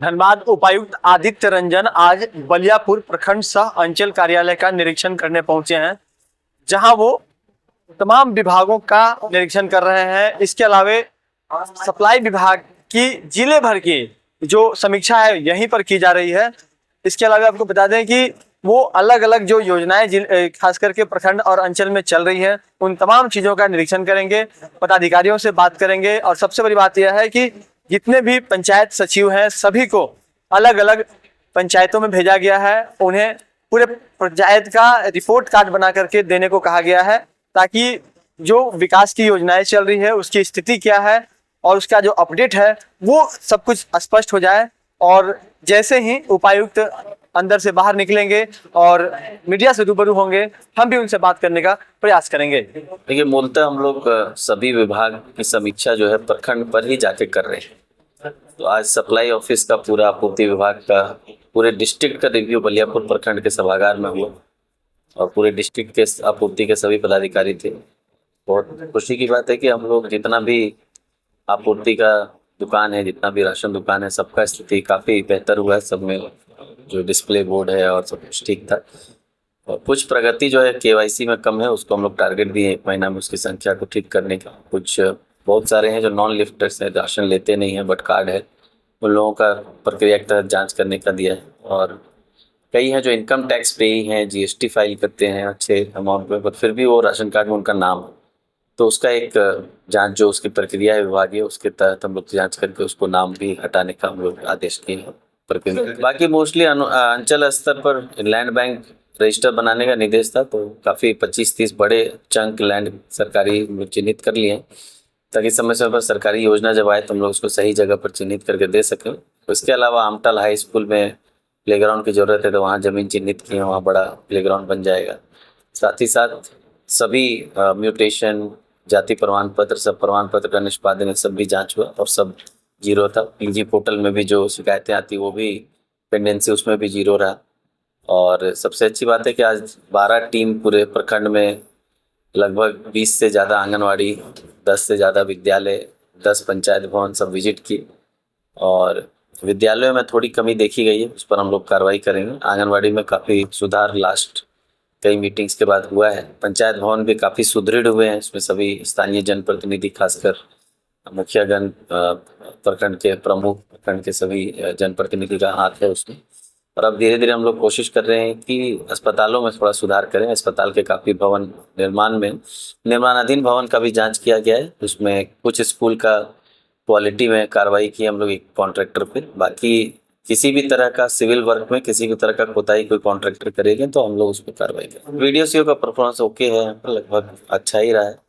धनबाद उपायुक्त आदित्य रंजन आज बलियापुर प्रखंड सह अंचल कार्यालय का निरीक्षण करने पहुंचे हैं, जहां वो तमाम विभागों का निरीक्षण कर रहे हैं। इसके अलावे सप्लाई विभाग की जिले भर की जो समीक्षा है यहीं पर की जा रही है। इसके अलावा आपको बता दें कि वो अलग अलग जो योजनाएं खास करके प्रखंड और अंचल में चल रही है उन तमाम चीजों का निरीक्षण करेंगे, पदाधिकारियों से बात करेंगे। और सबसे बड़ी बात यह है कि जितने भी पंचायत सचिव हैं सभी को अलग अलग पंचायतों में भेजा गया है। उन्हें पूरे पंचायत का रिपोर्ट कार्ड बना करके देने को कहा गया है, ताकि जो विकास की योजनाएं चल रही है उसकी स्थिति क्या है और उसका जो अपडेट है वो सब कुछ स्पष्ट हो जाए। और जैसे ही उपायुक्त अंदर से बाहर निकलेंगे और मीडिया से रूबरू होंगे, हम भी उनसे बात करने का प्रयास करेंगे। देखिए, मूलतः हम लोग सभी विभाग की समीक्षा जो है प्रखंड पर ही जाके कर रहे हैं। तो आज सप्लाई ऑफिस का पूरा, आपूर्ति विभाग का, पूरे डिस्ट्रिक्ट का रिव्यू बलियापुर प्रखंड के सभागार में हुआ और पूरे डिस्ट्रिक्ट के आपूर्ति के सभी पदाधिकारी थे। बहुत खुशी की बात है कि हम लोग जितना भी आपूर्ति का दुकान है, जितना भी राशन दुकान है, सबका स्थिति काफ़ी बेहतर हुआ है। सब में जो डिस्प्ले बोर्ड है और सब कुछ ठीक था। और कुछ प्रगति जो है केवाईसी में कम है, उसको हम लोग टारगेट दिए 1 महीना में उसकी संख्या को ठीक करने का। कुछ बहुत सारे हैं जो नॉन लिफ्टर्स हैं, राशन लेते नहीं हैं बट कार्ड है, उन लोगों का प्रक्रिया के तहत जाँच करने का दिया है। और कई हैं जो इनकम टैक्स पे ही हैं, जीएसटी फाइल करते हैं अच्छे अमाउंट में, पर फिर भी वो राशन कार्ड में उनका नाम है, तो उसका एक जांच जो उसकी प्रक्रिया है विभागीय, उसके तहत हम लोग जांच करके उसको नाम भी हटाने का हम लोग आदेश किए हैं प्रक्रिया। बाकी मोस्टली अंचल स्तर पर लैंड बैंक रजिस्टर बनाने का निर्देश था, तो काफ़ी 25-30 बड़े चंक लैंड सरकारी चिन्हित कर लिए हैं, ताकि समय समय पर सरकारी योजना जब आए तो हम लोग उसको सही जगह पर चिन्हित करके दे सकें। इसके अलावा आमटल हाई स्कूल में प्लेग्राउंड की ज़रूरत है, तो वहाँ ज़मीन चिन्हित की है, वहाँ बड़ा प्लेग्राउंड बन जाएगा। साथ ही साथ सभी म्यूटेशन, जाति प्रमाण पत्र, सब प्रमाण पत्र का निष्पादन, सब भी जांच हुआ और सब जीरो था। पीजी पोर्टल में भी जो शिकायतें आती वो भी पेंडेंसी, उसमें भी जीरो रहा। और सबसे अच्छी बात है कि आज 12 टीम पूरे प्रखंड में, लगभग 20 से ज़्यादा आंगनवाड़ी, 10 से ज़्यादा विद्यालय, 10 पंचायत भवन सब विजिट की। और विद्यालयों में थोड़ी कमी देखी गई है, उस पर हम लोग कार्रवाई करेंगे। आंगनवाड़ी में काफ़ी सुधार लास्ट कई मीटिंग्स के बाद हुआ है। पंचायत भवन भी काफ़ी सुदृढ़ हुए हैं, इसमें सभी स्थानीय जनप्रतिनिधि, खासकर मुखियागण, प्रखंड के प्रमुख, प्रखंड के सभी जनप्रतिनिधि का हाथ है उसमें। और अब धीरे धीरे हम लोग कोशिश कर रहे हैं कि अस्पतालों में थोड़ा सुधार करें। अस्पताल के काफ़ी भवन निर्माणाधीन भवन का भी जाँच किया गया है, उसमें कुछ स्कूल का क्वालिटी में कार्रवाई की हम लोग एक कॉन्ट्रैक्टर पे। बाकी किसी भी तरह का सिविल वर्क में किसी भी तरह का कोताही कोई कॉन्ट्रैक्टर करेंगे तो हम लोग उस पर कार्रवाई करेंगे। वीडियो का परफॉर्मेंस ओके है, लगभग अच्छा ही रहा है।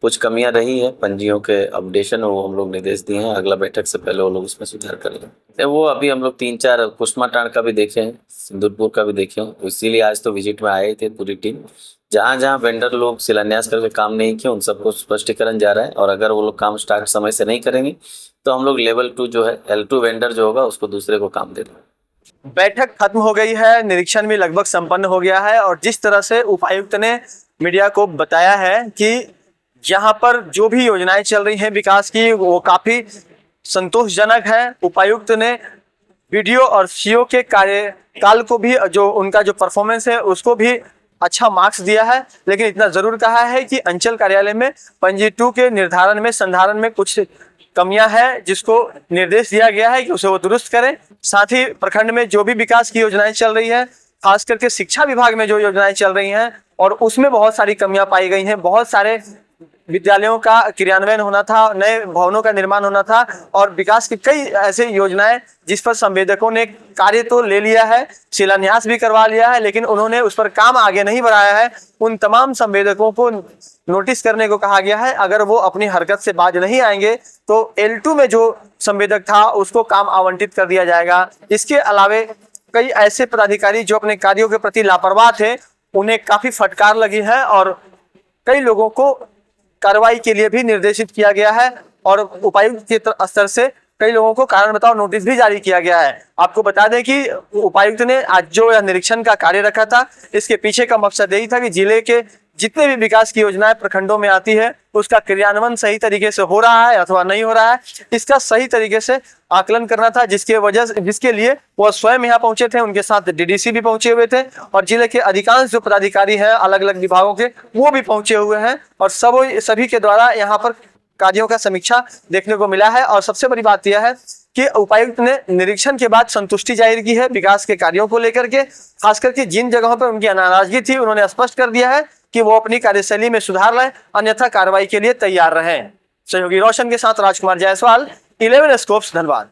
कुछ कमियां रही है पंजियों के अपडेशन, वो हम लोग निर्देश दिए हैं, अगला बैठक से पहले वो लोग उसमें सुधार कर लें। वो अभी हम लोग 3-4 कुसमाटांड का भी देखे हैं, सिंदूरपुर का भी देखे हैं, इसीलिए आज तो विजिट में आए थे पूरी टीम। जहाँ जहाँ वेंडर लोग शिलान्यास करके काम नहीं किए उन सबको स्पष्टीकरण जा रहा है, और अगर वो लोग काम स्टार्ट समय से नहीं करेंगे तो हम लोग लेवल 2 जो है L2 वेंडर जो होगा उसको दूसरे को काम दे देंगे। बैठक खत्म हो गई है, निरीक्षण भी लगभग संपन्न हो गया है। और जिस तरह से उपायुक्त ने मीडिया को बताया है कि यहाँ पर जो भी योजनाएं चल रही हैं विकास की वो काफी संतोषजनक है। उपायुक्त ने वीडियो और सीओ के कार्यकाल को भी, जो उनका जो परफॉर्मेंस है उसको भी अच्छा मार्क्स दिया है। लेकिन इतना जरूर कहा है कि अंचल कार्यालय में पंजी 2 के निर्धारण में, संधारण में कुछ कमियां हैं, जिसको निर्देश दिया गया है कि उसे वो दुरुस्त करें। साथ ही प्रखंड में जो भी विकास की योजनाएं चल रही है, खास करके शिक्षा विभाग में जो योजनाएं चल रही हैं और उसमें बहुत सारी कमियां पाई गई हैं। बहुत सारे विद्यालयों का क्रियान्वयन होना था, नए भवनों का निर्माण होना था और विकास की कई ऐसे योजनाएं जिस पर संवेदकों ने कार्य तो ले लिया है, शिलान्यास भी करवा लिया है, लेकिन उन्होंने उस पर काम आगे नहीं बढ़ाया है। उन तमाम संवेदकों को नोटिस करने को कहा गया है। अगर वो अपनी हरकत से बाज नहीं आएंगे तो L2 में जो संवेदक था उसको काम आवंटित कर दिया जाएगा। इसके अलावे कई ऐसे पदाधिकारी जो अपने कार्यों के प्रति लापरवाह थे, उन्हें काफी फटकार लगी है और कई लोगों को कार्रवाई के लिए भी निर्देशित किया गया है। और उपायुक्त के स्तर से कई लोगों को कारण बताओ नोटिस भी जारी किया गया है। आपको बता दें कि उपायुक्त ने आज जो यह निरीक्षण का कार्य रखा था, इसके पीछे का मकसद यही था कि जिले के जितने भी विकास की योजनाएं प्रखंडों में आती है उसका क्रियान्वयन सही तरीके से हो रहा है अथवा नहीं हो रहा है, इसका सही तरीके से आकलन करना था, जिसके लिए वह स्वयं यहाँ पहुंचे थे। उनके साथ डीडीसी भी पहुंचे हुए थे और जिले के अधिकांश जो पदाधिकारी हैं अलग अलग विभागों के, वो भी पहुंचे हुए हैं और सभी के द्वारा यहाँ पर कार्यों का समीक्षा देखने को मिला है। और सबसे बड़ी बात यह है कि उपायुक्त ने निरीक्षण के बाद संतुष्टि जाहिर की है विकास के कार्यों को लेकर के, खास करके जिन जगहों पर उनकी नाराजगी थी उन्होंने स्पष्ट कर दिया है कि वो अपनी कार्यशैली में सुधार लाएं, अन्यथा कार्रवाई के लिए तैयार रहें। सहयोगी रोशन के साथ राजकुमार जायसवाल, 11 स्कोप्स, धनबाद।